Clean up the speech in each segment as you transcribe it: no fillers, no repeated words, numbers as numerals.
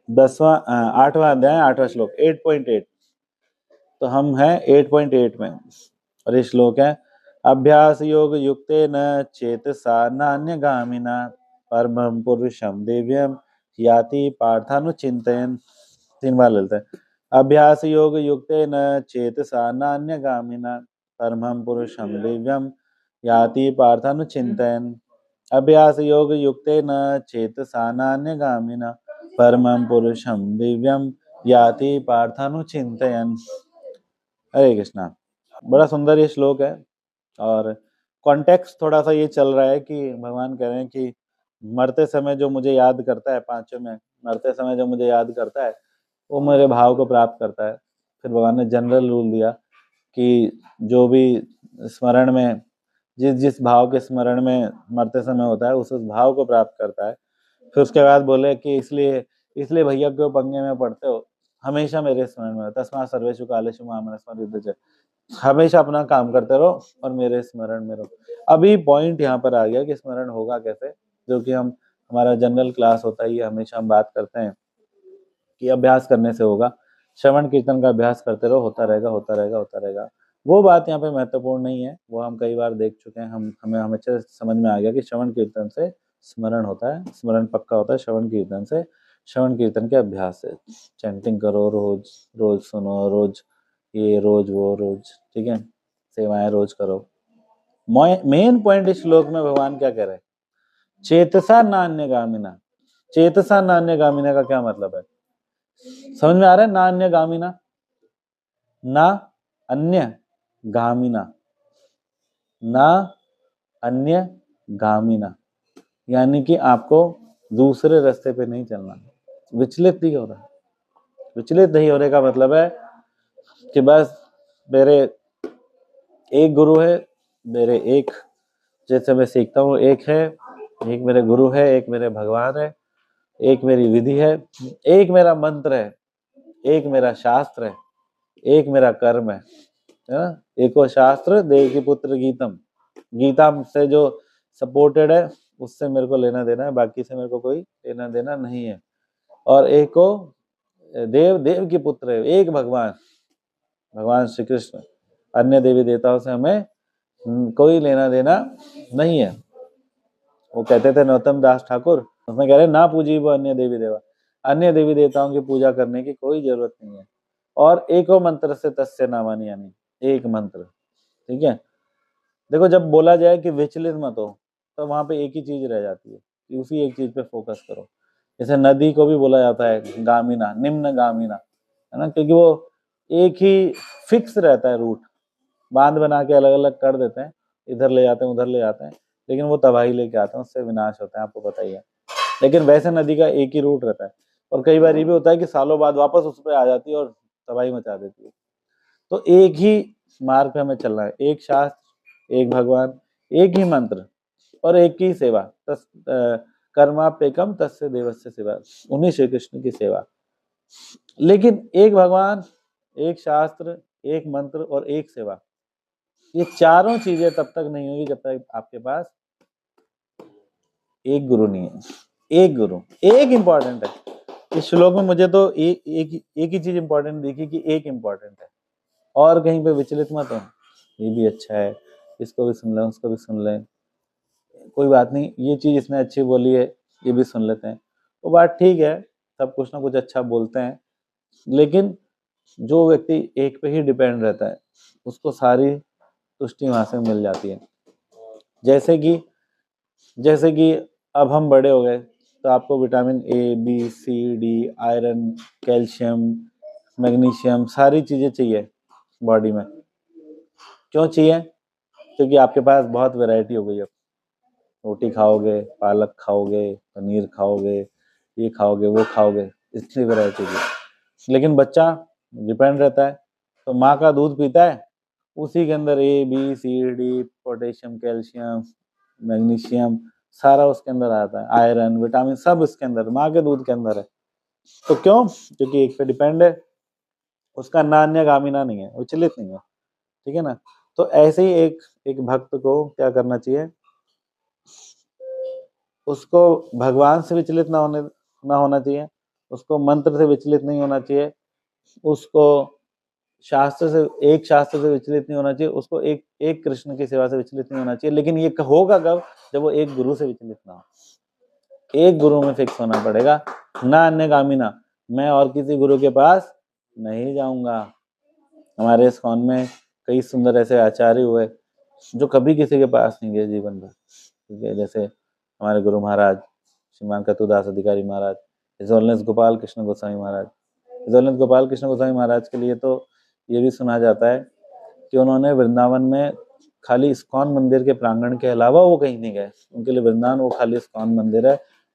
आठवां अध्याय 8वां श्लोक 8.8। तो हम हैं 8.8 में और ये श्लोक है अभ्यास योग युक्तेन चेतसा नान्यगामिना परमं पुरुषम दिव्यम याति पार्थानुचिंतयन्। 3 बार लेते हैं। अभ्यास योग युक्तेन चेतसा नान्यगामिना परमं पुरुषम दिव्यम याति पार्थानुचिंतयन्। अभ्यास योग युक्तेन चेतसा नान्यगामिना परमं पुरुषम दिव्यम याति पार्थानुचिंतयन्। हरे कृष्णा। बड़ा सुंदर ये श्लोक है और कॉन्टेक्स्ट थोड़ा सा ये चल रहा है कि भगवान कह रहे हैं कि मरते समय जो मुझे याद करता है, पांचों में मरते समय जो मुझे याद करता है वो मेरे भाव को प्राप्त करता है। फिर भगवान ने जनरल रूल दिया कि जो भी स्मरण में जिस भाव के स्मरण में मरते समय होता है उस भाव को प्राप्त करता है। फिर उसके बाद बोले कि इसलिए भैया क्यों पंगे में पड़ते हो, हमेशा मेरे स्मरण में तस्मात् सर्वेषु कालेषु मां स्मरेत्। हमेशा अपना काम करते रहो और मेरे स्मरण में रहो। अभी पॉइंट यहाँ पर आ गया कि स्मरण होगा कैसे, जो कि हम हमारा जनरल क्लास होता है, ये हमेशा हम बात करते हैं कि अभ्यास करने से होगा। श्रवण कीर्तन का अभ्यास करते रहो, होता रहेगा होता रहेगा होता रहेगा। वो बात यहाँ पे महत्वपूर्ण नहीं है, वो हम कई बार देख चुके हैं। हमें हमेशा समझ में आ गया कि श्रवण कीर्तन से स्मरण होता है, स्मरण पक्का होता है श्रवण कीर्तन से, श्रवण कीर्तन के अभ्यास से। चैंटिंग करो, रोज रोज सुनो, रोज ये रोज वो रोज, ठीक है, सेवाएं रोज करो। मेन पॉइंट इस श्लोक में भगवान क्या कह रहे हैं, चेतसा नान्यगामिना। चेतसा नान्यगामिना का क्या मतलब है, समझ में आ रहा है? नान्यगामिना, ना अन्य गामिना, ना अन्य गामिना, यानी कि आपको दूसरे रास्ते पे नहीं चलना, विचलित नहीं हो रहा। विचलित नहीं होने का मतलब है कि बस मेरे एक गुरु है, मेरे एक जैसे मैं सीखता हूँ एक है, एक मेरे गुरु है, एक मेरे भगवान है, एक मेरी विधि है, एक मेरा मंत्र है, एक मेरा शास्त्र है, एक मेरा कर्म है ना। एको शास्त्र देवकी पुत्र गीतम, गीता से जो सपोर्टेड है उससे मेरे को लेना देना है, बाकी से मेरे को कोई लेना देना नहीं है। और एको देव की पुत्र है, एक भगवान श्री कृष्ण, अन्य देवी देवताओं से हमें कोई लेना देना नहीं है। वो कहते थे नरोत्तम दास ठाकुर, उसमें कह रहे ना पूजी वो अन्य देवी देवा, अन्य देवी देवताओं की पूजा करने की कोई जरूरत नहीं है। और एको मंत्र से तस्य नामानि, यानी एक मंत्र, ठीक है। देखो जब बोला जाए कि विचलित मत हो तो वहां पे एक ही चीज रह जाती है कि उसी एक चीज पे फोकस करो। जैसे नदी को भी बोला जाता है गामिना, निम्न गामिना, है ना, क्योंकि वो एक ही फिक्स रहता है रूट। बांध बना के अलग अलग कर देते हैं, इधर ले जाते हैं उधर ले जाते हैं, लेकिन वो तबाही लेके आते हैं, उससे विनाश होता है, आपको पता ही है। लेकिन वैसे नदी का एक ही रूट रहता है और कई बार ये भी होता है कि सालों बाद वापस उस पर आ जाती है और तबाही मचा देती है। तो एक ही मार्ग पे हमें चलना है, एक शास्त्र, एक भगवान, एक ही मंत्र और एक ही सेवा। कर्माप्येकम तस्य देवस्य सेवा, उन्हीं श्री कृष्ण की सेवा। लेकिन एक भगवान, एक शास्त्र, एक मंत्र और एक सेवा, ये चारों चीजें तब तक नहीं होगी जब तक आपके पास एक गुरु नहीं है। एक गुरु, एक इंपॉर्टेंट है इस श्लोक में। मुझे तो एक ही चीज इंपॉर्टेंट दिखी कि एक इंपॉर्टेंट है, और कहीं पे विचलित मत हो। ये भी अच्छा है, इसको भी सुन लें, उसको भी सुन लें, कोई बात नहीं, ये चीज इसने अच्छी बोली है, ये भी सुन लेते हैं। वो बात ठीक है, सब कुछ ना कुछ अच्छा बोलते हैं, लेकिन जो व्यक्ति एक पे ही डिपेंड रहता है उसको सारी तुष्टि वहां से मिल जाती है। जैसे कि अब हम बड़े हो गए तो आपको vitamin A B C D, iron, calcium, magnesium, सारी चीजें चाहिए बॉडी में। क्यों चाहिए? क्योंकि आपके पास बहुत वैरायटी हो गई है। रोटी खाओगे, पालक खाओगे, पनीर खाओगे, ये खाओगे वो खाओगे, इतनी वैरायटी की। लेकिन बच्चा डिपेंड रहता है, तो माँ का दूध पीता है, उसी के अंदर A B C D, potassium, calcium, magnesium, सारा उसके अंदर आता है, आयरन, विटामिन, सब उसके अंदर माँ के दूध के अंदर है। तो क्यों? क्योंकि एक पे डिपेंड है, उसका नान्यगामिना नहीं है, विचलित नहीं है, ठीक है ना। तो ऐसे ही एक भक्त को क्या करना चाहिए, उसको भगवान से विचलित ना होना चाहिए, उसको मंत्र से विचलित नहीं होना चाहिए, उसको शास्त्र से विचलित नहीं होना चाहिए, उसको एक कृष्ण की सेवा से विचलित नहीं होना चाहिए। लेकिन ये होगा कब? जब वो एक गुरु से विचलित ना हो। एक गुरु में फिक्स होना पड़ेगा, ना अन्यगामिना, मैं और किसी गुरु के पास नहीं जाऊंगा। हमारे इस्कॉन में कई सुंदर ऐसे आचार्य हुए जो कभी किसी के पास नहीं गए जीवन भर, ठीक है। जैसे हमारे गुरु महाराज श्रीमान कतुदास अधिकारी महाराज, हिज होलीनेस गोपाल कृष्ण गोस्वामी महाराज। हिज होलीनेस गोपाल कृष्ण गोस्वामी महाराज के लिए तो ये भी सुना जाता है कि उन्होंने वृंदावन में खाली इस्कॉन मंदिर के प्रांगण के अलावा वो कहीं नहीं गए। उनके लिए वृंदावन वो खाली इस्कॉन मंदिर है,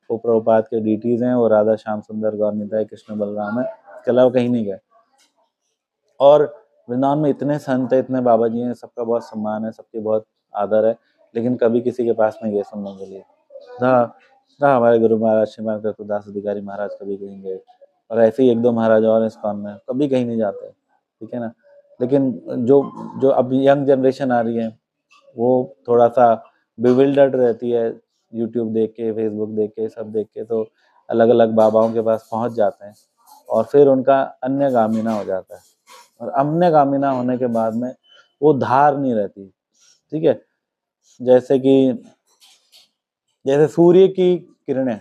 वो प्रभुपाद के डीटीज हैं, वो राधा श्याम सुंदर गौर निताई कृष्ण बलराम है, इसके अलावा कहीं नहीं गए। और वृंदावन में इतने संत है, इतने बाबा जी हैं, सबका बहुत सम्मान है, सबकी बहुत आदर है, लेकिन कभी किसी के पास नहीं गए सुनने के लिए। ना हमारे गुरु महाराज श्रीमान कतुदास अधिकारी महाराज कभी कहीं गए, और ऐसे ही एक दो महाराज और इस्कॉन में कभी कहीं नहीं जाते, ठीक है ना। लेकिन जो जो अब यंग जनरेशन आ रही है वो थोड़ा सा बिविल्डर्ड रहती है, यूट्यूब देख के, फेसबुक देख के, सब देख के, तो अलग अलग बाबाओं के पास पहुंच जाते हैं और फिर उनका अन्यगामिना हो जाता है। और अन्यगामिना होने के बाद में वो धार नहीं रहती, ठीक है। जैसे सूर्य की किरणें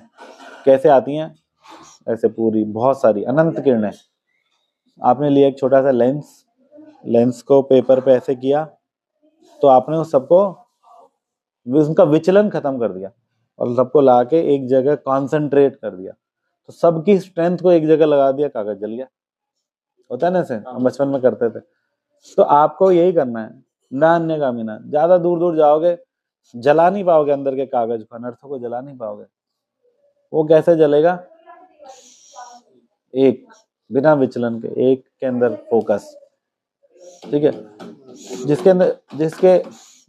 कैसे आती हैं, ऐसे पूरी बहुत सारी अनंत किरणें। आपने लिया एक छोटा सा लेंस को पेपर पे ऐसे किया, तो आपने उस सबको उनका विचलन खत्म कर दिया और सबको ला के एक जगह कॉन्सेंट्रेट कर दिया, तो सबकी स्ट्रेंथ को एक जगह लगा दिया, कागज जल गया। होता है ना, ऐसे हम बचपन में करते थे। तो आपको यही करना है, ना अन्यगामिना। ज्यादा दूर दूर जाओगे जला नहीं पाओगे, अंदर के कागज को, अनर्थों को जला नहीं पाओगे। वो कैसे जलेगा? एक, बिना विचलन के, एक के अंदर फोकस, ठीक है। जिसके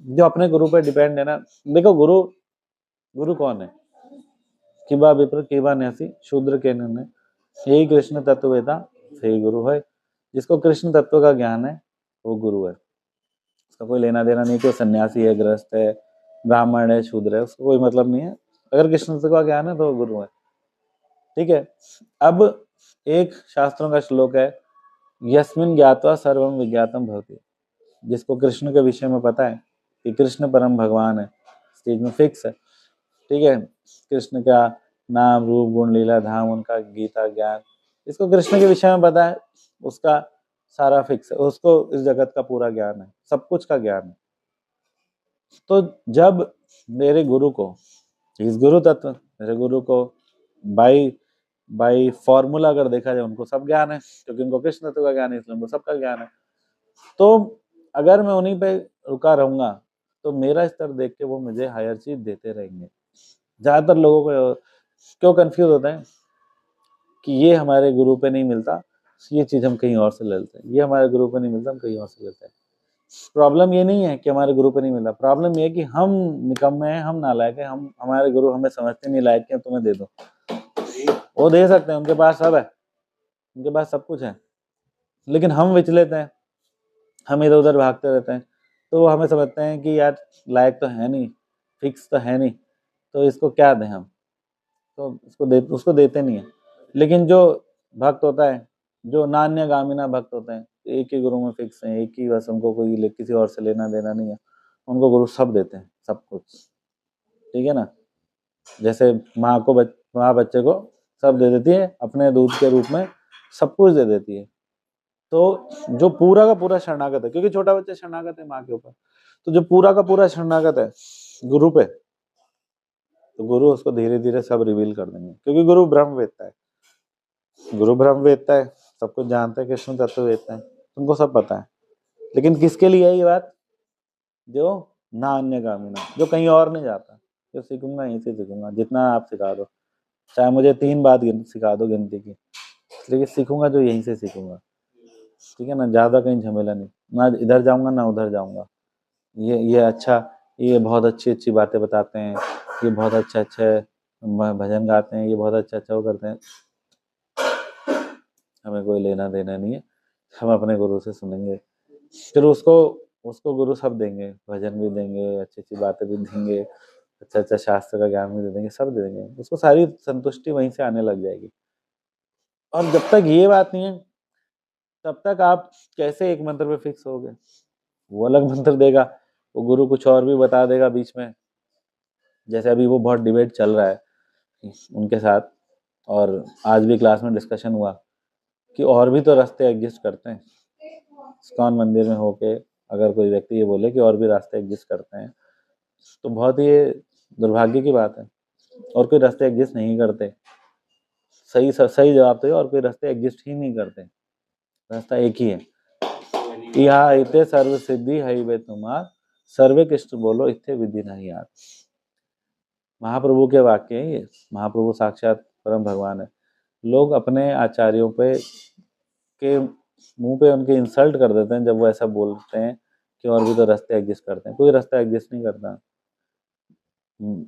जो अपने गुरु पे डिपेंड है ना। देखो, गुरु कौन है? किबा विप्र किबा न्यासी शूद्र के ने, यही कृष्ण तत्ववेता सही गुरु है। जिसको कृष्ण तत्व का ज्ञान है वो गुरु है। उसका कोई लेना देना नहीं कि वो सन्यासी है, गृहस्थ है, ब्राह्मण है, शूद्र है, उसको कोई मतलब नहीं है। अगर कृष्ण तत्व का ज्ञान है तो वो गुरु है, ठीक है। अब एक शास्त्रों का श्लोक है, यस्मिन् ज्ञात्वा सर्वं विज्ञातम भवति। जिसको कृष्ण के विषय में पता है कि कृष्ण परम भगवान है, स्टेज में फिक्स है, ठीक है। कृष्ण का नाम, रूप, गुण, लीला, धाम, उनका गीता ज्ञान, इसको कृष्ण के विषय में पता है, उसका सारा फिक्स है, उसको इस जगत का पूरा ज्ञान है, सब कुछ का ज्ञान है। तो जब मेरे गुरु को, इस गुरु तत्व, मेरे गुरु को बाई फॉर्मूला अगर देखा जाए, उनको सब ज्ञान है, क्योंकि उनको कृष्ण तत्व का ज्ञान है, इसलिए उनको सबका ज्ञान है। तो अगर मैं उन्हीं पे रुका रहूंगा तो मेरा स्तर देख के वो मुझे हायर चीज देते रहेंगे। ज्यादातर लोगों को क्यों कंफ्यूज होता है कि ये हमारे गुरु पे नहीं मिलता, ये चीज हम कहीं और से ले लेते हैं, ये हमारे गुरु पे नहीं मिलता, हम कहीं और से लेते हैं। प्रॉब्लम ये नहीं है कि हमारे गुरु पे नहीं मिला, प्रॉब्लम ये है कि हम निकम्मे हैं, हम नालायक हैं, हमारे गुरु हमें समझते नहीं लायक हैं, तुम्हें दे दो। वो दे सकते हैं, उनके पास सब है, उनके पास सब कुछ है, लेकिन हम विचलित हैं, हम इधर उधर भागते रहते हैं। तो वो हमें समझते हैं कि यार लायक तो है नहीं, फिक्स तो है नहीं, तो इसको क्या दें हम, तो उसको देते नहीं है। लेकिन जो भक्त होता है, जो नान्यगामिना भक्त होते हैं, एक ही गुरु में फिक्स है, एक ही, बस उनको कोई किसी और से लेना देना नहीं है, उनको गुरु सब देते हैं, सब कुछ, ठीक है ना। जैसे माँ बच्चे को सब दे देती है, अपने दूध के रूप में सब कुछ दे देती है। तो जो पूरा का पूरा शरणागत है, क्योंकि छोटा बच्चा शरणागत है माँ के ऊपर, तो जो पूरा का पूरा शरणागत है गुरु पे, तो गुरु उसको धीरे धीरे सब रिवील कर देंगे, क्योंकि गुरु ब्रह्म वेत्ता है, गुरु ब्रह्म वेत्ता है, सब कुछ जानते हैं, कृष्ण तत्व वेत्ता है, तुमको सब पता है। लेकिन किसके लिए है ये बात? जो ना अन्यगामिना, जो कहीं और नहीं जाता, जो सीखूंगा यहीं से सीखूंगा, जितना आप सिखा दो, चाहे मुझे 3 बात सिखा दो गिनती की, लेकिन सीखूंगा जो यहीं से सीखूंगा, ठीक है ना। ज्यादा कहीं झमेला नहीं, ना इधर जाऊंगा ना उधर जाऊंगा। ये अच्छा, ये बहुत अच्छी अच्छी बातें बताते हैं, ये बहुत अच्छा अच्छा भजन गाते हैं, ये बहुत अच्छा अच्छा वो करते हैं, हमें कोई लेना देना नहीं है। हम अपने गुरु से सुनेंगे, फिर उसको गुरु सब देंगे, भजन भी देंगे, अच्छी अच्छी बातें भी देंगे, अच्छा अच्छा शास्त्र का ज्ञान भी दे देंगे, सब दे देंगे, उसको सारी संतुष्टि वहीं से आने लग जाएगी। और जब तक ये बात नहीं है तब तक आप कैसे एक मंत्र पे फिक्स होगे? वो अलग मंत्र देगा, वो गुरु कुछ और भी बता देगा बीच में। जैसे अभी वो बहुत डिबेट चल रहा है उनके साथ, और आज भी क्लास में डिस्कशन हुआ कि और भी तो रास्ते एग्जिस्ट करते हैं। इस्कॉन मंदिर में होके अगर कोई व्यक्ति ये बोले कि और भी रास्ते एग्जिस्ट करते हैं, तो बहुत ही दुर्भाग्य की बात है। और कोई रास्ते एग्जिस्ट नहीं करते। सही जवाब तो है, और कोई रास्ते एग्जिस्ट ही नहीं करते। रास्ता एक ही है। यहाँ इतने सर्व सिद्धि है वे तुम्हार, सर्वे कृष्ण बोलो इतने विधि नहीं यार। महाप्रभु के वाक्य है ये। महाप्रभु साक्षात परम भगवान है। लोग अपने आचार्यों पे के मुंह पे उनके इंसल्ट कर देते हैं जब वो ऐसा बोलते हैं कि और भी तो रास्ते एग्जिस्ट करते हैं। कोई रास्ता एग्जिस्ट नहीं करता।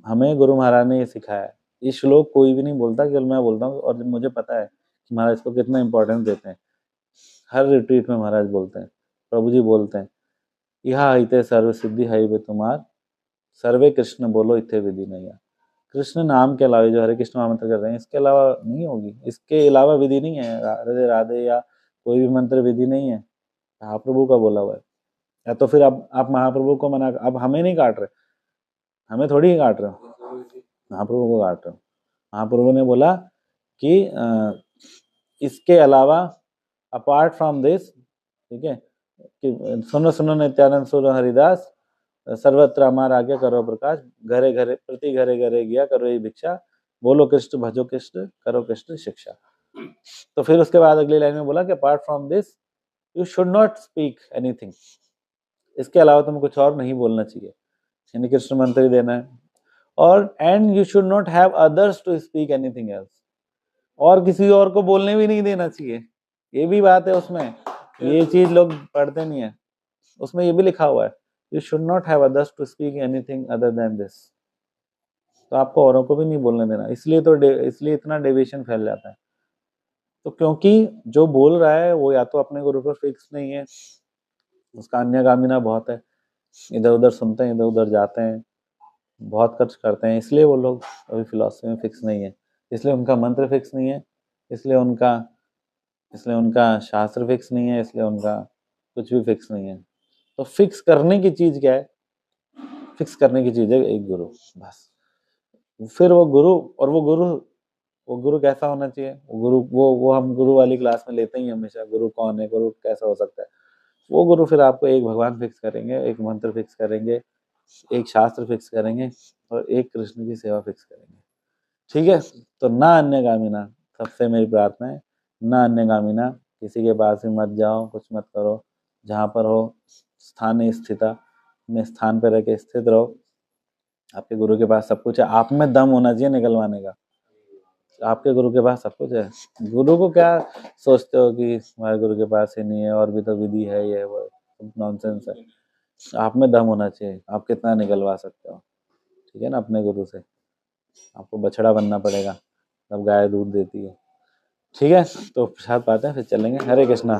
हमें गुरु महाराज ने ये सिखाया है। ये श्लोक कोई भी नहीं बोलता, केवल मैं बोलता हूँ, और मुझे पता है कि महाराज इसको कितना इंपॉर्टेंस देते हैं। हर रिट्रीट में महाराज बोलते हैं, प्रभु जी बोलते हैं, यह हिते सर्व सिद्धि है वे तुम्हार, सर्वे कृष्ण बोलो इथे विधि नहीं है। कृष्ण नाम के अलावा जो हरे कृष्ण महामंत्र कर रहे हैं, इसके अलावा नहीं होगी। इसके अलावा विधि नहीं है। राधे राधे या कोई भी मंत्र विधि नहीं है। महाप्रभु का बोला हुआ है। या तो फिर अब आप महाप्रभु को मना, अब हमें नहीं काट रहे, हमें थोड़ी ही काट रहे हो, महाप्रभु को काट रहे हो। महाप्रभु ने बोला कि इसके अलावा अपार्ट फ्रॉम दिस, ठीक है, कि सुनो सुनो नित्यानंद सुनो हरिदास, सर्वत्र हमारा आज्ञा करो प्रकाश, घरे घरे प्रति घरे घरे गया करो ये भिक्षा, बोलो कृष्ण भजो कृष्ण करो कृष्ण शिक्षा। तो फिर उसके बाद अगली लाइन में बोला कि apart from this you should not speak anything. इसके अलावा तुम्हें कुछ और नहीं बोलना चाहिए, यानी कृष्ण मंत्र ही देना है। और and you should not have others to speak anything else, और किसी और को बोलने भी नहीं देना चाहिए। ये भी बात है उसमें, ये चीज लोग पढ़ते नहीं है। उसमें ये भी लिखा हुआ है, you should not have others to speak anything other than this. तो आपको औरों को भी नहीं बोलने देना। इसलिए इतना डेविएशन फैल जाता है। तो क्योंकि जो बोल रहा है वो या तो अपने गुरु पर फिक्स नहीं है, उसका अन्यगामिना बहुत है, इधर उधर सुनते हैं, इधर उधर जाते हैं, बहुत खर्च करते हैं, इसलिए वो लोग अभी फिलॉसफी में फिक्स नहीं है। इसलिए उनका मंत्र फिक्स नहीं है, इसलिए उनका शास्त्र फिक्स नहीं है, इसलिए उनका कुछ भी फिक्स नहीं है। तो फिक्स करने की चीज क्या है? फिक्स करने की चीज है एक गुरु, बस। फिर वो गुरु कैसा होना चाहिए? वो हम गुरु वाली क्लास में लेते ही हमेशा, गुरु कौन है, गुरु कैसा हो सकता है। वो गुरु फिर आपको एक भगवान फिक्स करेंगे, एक मंत्र फिक्स करेंगे, एक शास्त्र फिक्स करेंगे, और एक कृष्ण की सेवा फिक्स करेंगे। ठीक है? तो ना अन्यगामिना, सबसे मेरी प्रार्थना है, ना अन्यगामिना, किसी के पास भी मत जाओ, कुछ मत करो। जहाँ पर हो स्थान स्थिता, अपने स्थान पर रह के स्थित रहो। आपके गुरु के पास सब कुछ है, आप में दम होना चाहिए निकलवाने का। आपके गुरु के पास सब कुछ है। गुरु को क्या सोचते हो कि हमारे गुरु के पास ही नहीं है, और भी तो विधि है, ये वो नॉनसेंस है। आप में दम होना चाहिए, आप कितना निकलवा सकते हो। ठीक है ना? अपने गुरु से आपको बछड़ा बनना पड़ेगा, तब गाय दूध देती है। ठीक है? तो प्रसाद पाते हैं, फिर चलेंगे। हरे कृष्णा।